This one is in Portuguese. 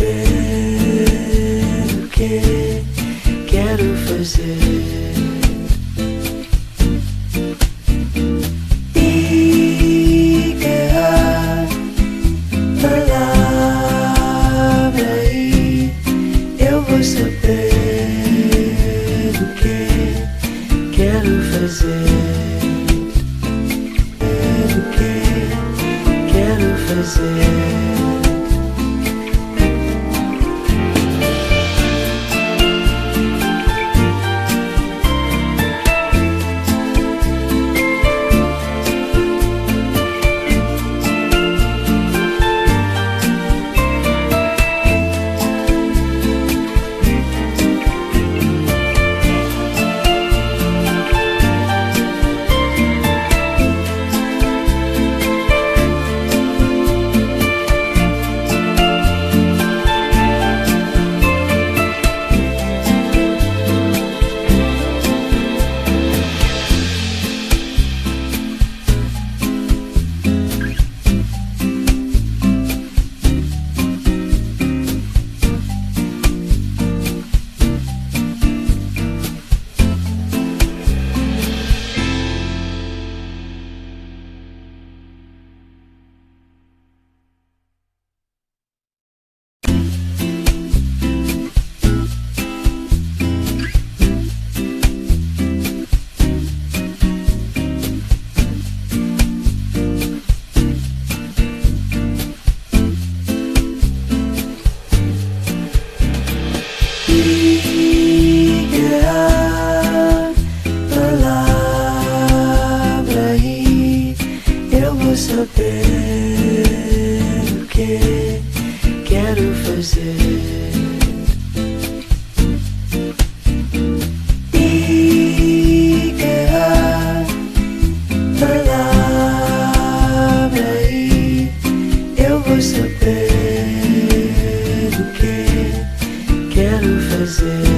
saber o que quero fazer. Diga a palavra e eu vou saber o que quero fazer. O que quero fazer. Saber o que quero fazer. Diga a palavra e eu vou saber o que quero fazer.